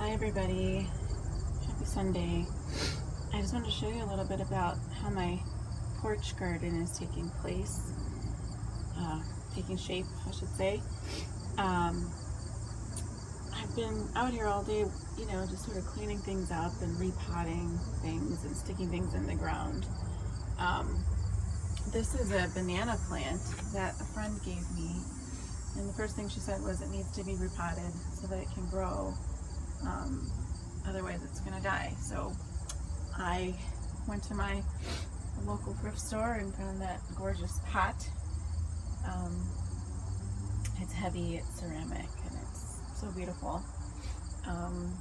Hi everybody, happy Sunday. I just wanted to show you a little bit about how my porch garden is taking shape, I should say. I've been out here all day, just sort of cleaning things up and repotting things and sticking things in the ground. This is a banana plant that a friend gave me, and the first thing she said was it needs to be repotted so that it can grow. Otherwise it's gonna die. So I went to my local thrift store and found that gorgeous pot. It's heavy, it's ceramic, and it's so beautiful. And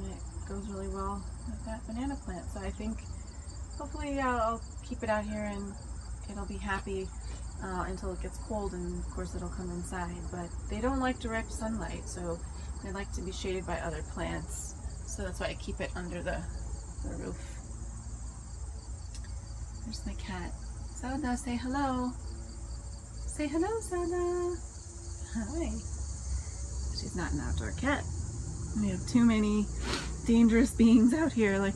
it goes really well with that banana plant. So I think hopefully I'll keep it out here and it'll be happy until it gets cold, and of course it'll come inside. But they don't like direct sunlight, so they like to be shaded by other plants. So that's why I keep it under the roof. There's my cat. Zelda, say hello. Say hello, Zelda. Hi. She's not an outdoor cat. We have too many dangerous beings out here, like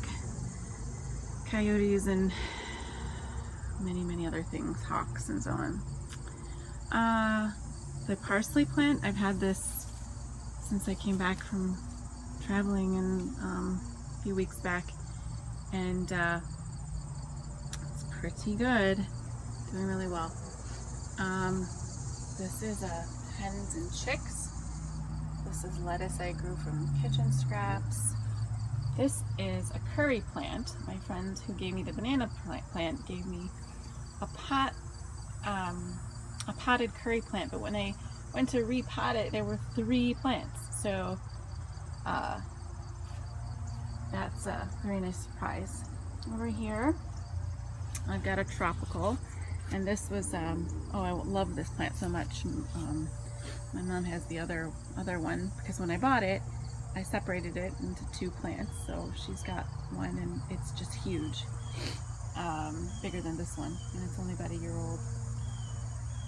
coyotes and many other things, hawks and so on. The parsley plant, I've had this since I came back from traveling a few weeks back, and it's pretty good, doing really well. This is hens and chicks. This is lettuce I grew from kitchen scraps. This is a curry plant. My friend who gave me the banana plant gave me a potted curry plant, but when I went to repot it, there were 3 plants. So that's a very nice surprise. Over here, I've got a tropical, and this was, oh, I love this plant so much. My mom has the other one, because when I bought it, I separated it into 2 plants, so she's got one, and it's just huge. Bigger than this one, and it's only about a year old.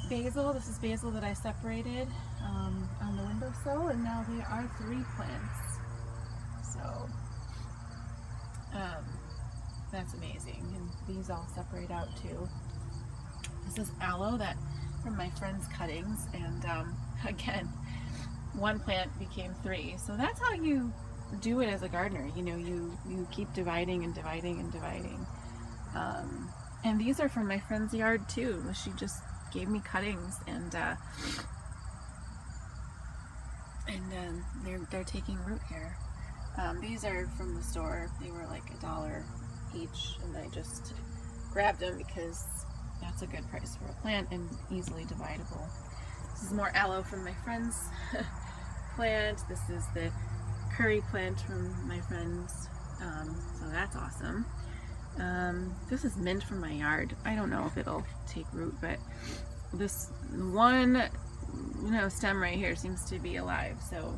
Basil, this is basil that I separated on the windowsill, and now there are 3 plants. So that's amazing, and these all separate out too. This is aloe that from my friend's cuttings, and again, 1 plant became 3. So that's how you do it as a gardener. You keep dividing and dividing and dividing. And these are from my friend's yard too. She just gave me cuttings, and they're taking root here. These are from the store. They were like $1 each, and I just grabbed them because that's a good price for a plant and easily dividable. This is more aloe from my friend's plant. This is the curry plant from my friend's, so that's awesome. This is mint from my yard. I don't know if it'll take root, but this one stem right here seems to be alive. So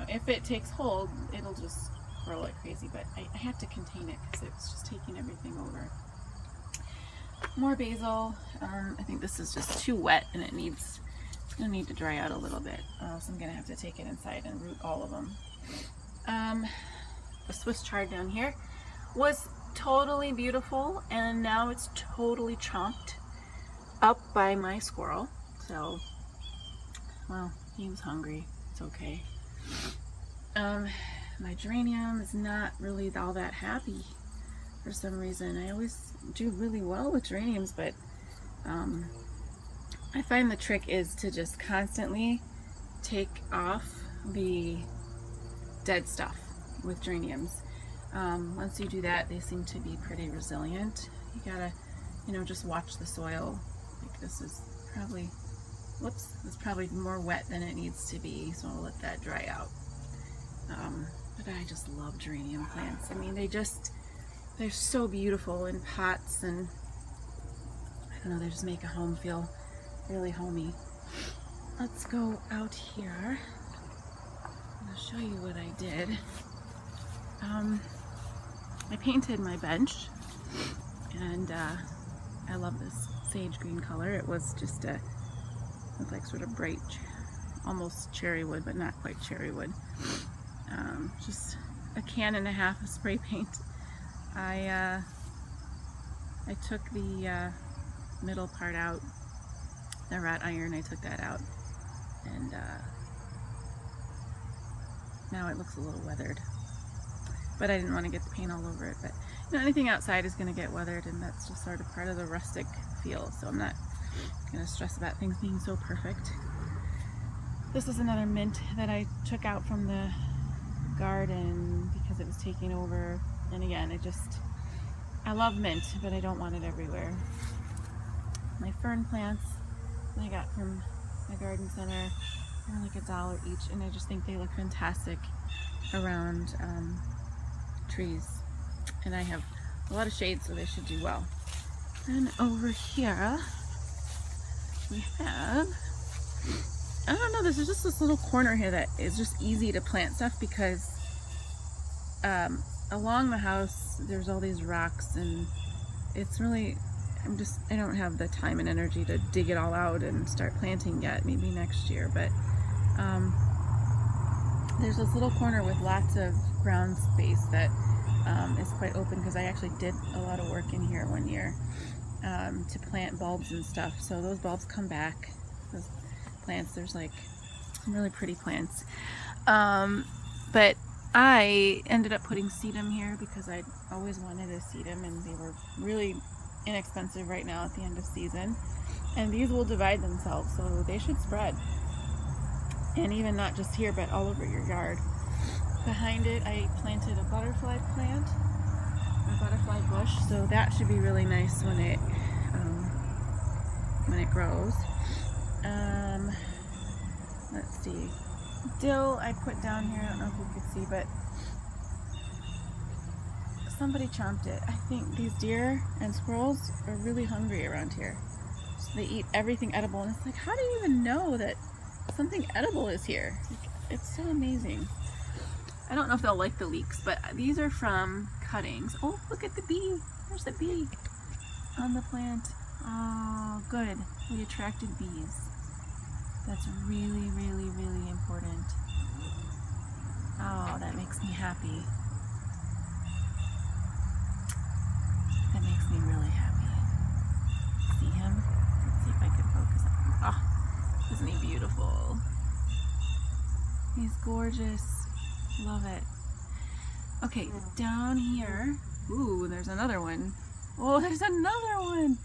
if it takes hold, it'll just grow like crazy, but I have to contain it because it's just taking everything over. More basil. I think this is just too wet, and it's gonna need to dry out a little bit, or else I'm gonna have to take it inside and root all of them. The Swiss chard down here was totally beautiful, and now it's totally chomped up by my squirrel. So, well, he was hungry. It's okay. My geranium is not really all that happy for some reason. I always do really well with geraniums, but I find the trick is to just constantly take off the dead stuff with geraniums. Once you do that, they seem to be pretty resilient. You gotta, just watch the soil. Like this is probably, whoops, it's probably more wet than it needs to be, so I'll let that dry out. But I just love geranium plants. I mean, they're so beautiful in pots, and I don't know, they just make a home feel really homey. Let's go out here. I'll show you what I did. I painted my bench, and I love this sage green color. It was just looked like sort of bright, almost cherry wood, but not quite cherry wood. Just a can and a half of spray paint. I took the middle part out, the wrought iron, I took that out, and now it looks a little weathered. But I didn't want to get the paint all over it. But you know, anything outside is going to get weathered, and that's just sort of part of the rustic feel. So I'm not going to stress about things being so perfect. This is another mint that I took out from the garden because it was taking over. And again, I love mint, but I don't want it everywhere. My fern plants I got from my garden center, they're like $1 each, and I just think they look fantastic around trees. And I have a lot of shade, so they should do well. And over here we have, I don't know, there's just this little corner here that is just easy to plant stuff because along the house there's all these rocks, and it's really, I don't have the time and energy to dig it all out and start planting yet, maybe next year. But there's this little corner with lots of ground space that is quite open because I actually did a lot of work in here one year to plant bulbs and stuff. So those bulbs come back, those plants, there's like some really pretty plants. But I ended up putting sedum here because I always wanted a sedum, and they were really inexpensive right now at the end of season. And these will divide themselves, so they should spread. And even not just here, but all over your yard. Behind it, I planted a butterfly plant, a butterfly bush, so that should be really nice when it grows. Let's see. Dill I put down here. I don't know if you could see, but somebody chomped it. I think these deer and squirrels are really hungry around here. So they eat everything edible, and it's like, how do you even know that something edible is here? It's so amazing. I don't know if they'll like the leeks, but these are from cuttings. Oh, look at the bee. There's the bee on the plant. Oh, good. We attracted bees. That's really, really, really important. Oh, that makes me happy. That makes me really happy. See him? Let's see if I can focus on him. Oh, isn't he beautiful? He's gorgeous. Love it. Okay, down here. Ooh, there's another one. Oh, there's another one.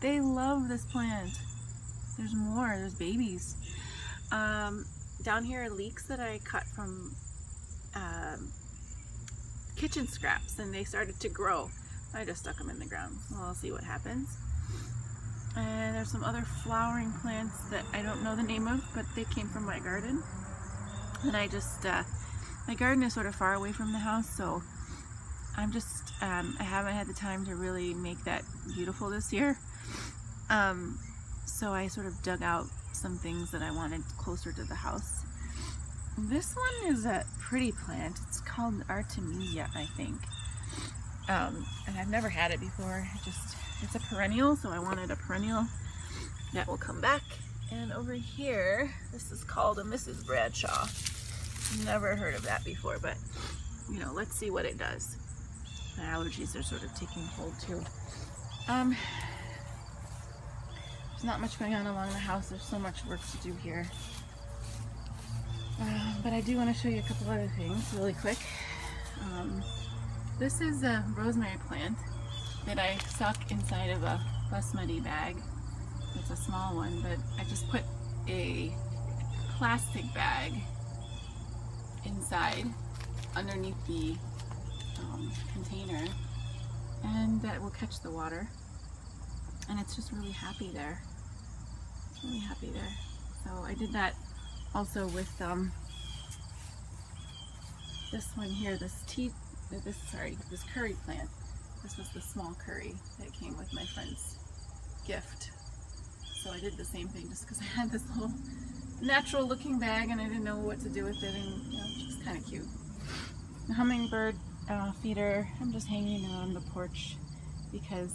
They love this plant. There's more. There's babies. Down here are leeks that I cut from kitchen scraps, and they started to grow. I just stuck them in the ground. Well, I'll see what happens. And there's some other flowering plants that I don't know the name of, but they came from my garden. And I just, my garden is sort of far away from the house, so I'm just, I haven't had the time to really make that beautiful this year. So I sort of dug out some things that I wanted closer to the house. This one is a pretty plant. It's called Artemisia, I think. And I've never had it before. It's a perennial, so I wanted a perennial that will come back. And over here, this is called a Mrs. Bradshaw. Never heard of that before, but you know, let's see what it does. My allergies are sort of taking hold too. There's not much going on along the house. There's so much work to do here. But I do want to show you a couple other things really quick. This is a rosemary plant that I stuck inside of a basmati bag. It's a small one, but I just put a plastic bag inside underneath the container, and that will catch the water, and it's just really happy there. It's really happy there. So I did that also with this one here, this curry plant. This was the small curry that came with my friend's gift. So I did the same thing just because I had this little natural looking bag and I didn't know what to do with it, and you know, it's just kind of cute. The hummingbird feeder, I'm just hanging it on the porch because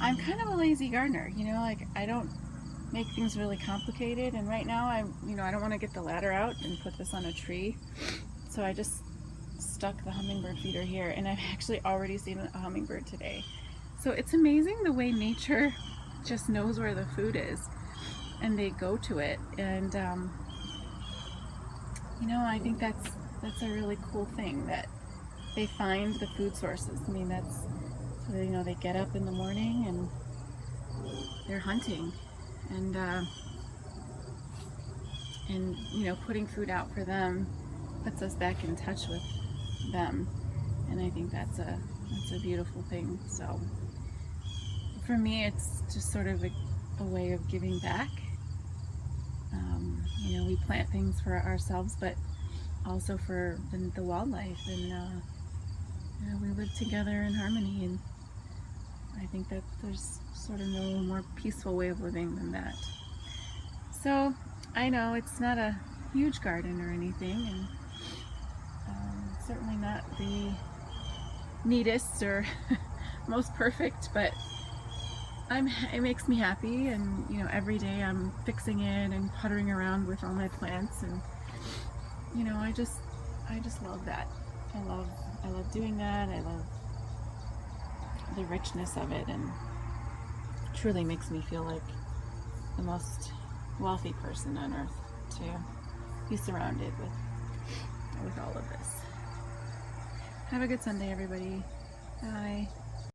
I'm kind of a lazy gardener, you know, like I don't make things really complicated, and right now I don't want to get the ladder out and put this on a tree. So I just stuck the hummingbird feeder here, and I've actually already seen a hummingbird today. So it's amazing the way nature just knows where the food is, and they go to it. And you know, I think that's a really cool thing, that they find the food sources. I mean, that's, you know, they get up in the morning and they're hunting, and you know, putting food out for them puts us back in touch with them, and I think that's a beautiful thing. So for me, it's just sort of a way of giving back. You know, we plant things for ourselves, but also for the wildlife, and you know, we live together in harmony, and I think that there's sort of no more peaceful way of living than that. So I know it's not a huge garden or anything, and certainly not the neatest or most perfect, but it makes me happy. And you know, every day I'm fixing it and puttering around with all my plants, and you know, I just love that. I love doing that. I love the richness of it, and truly makes me feel like the most wealthy person on earth to be surrounded with all of this. Have a good Sunday, everybody. Bye.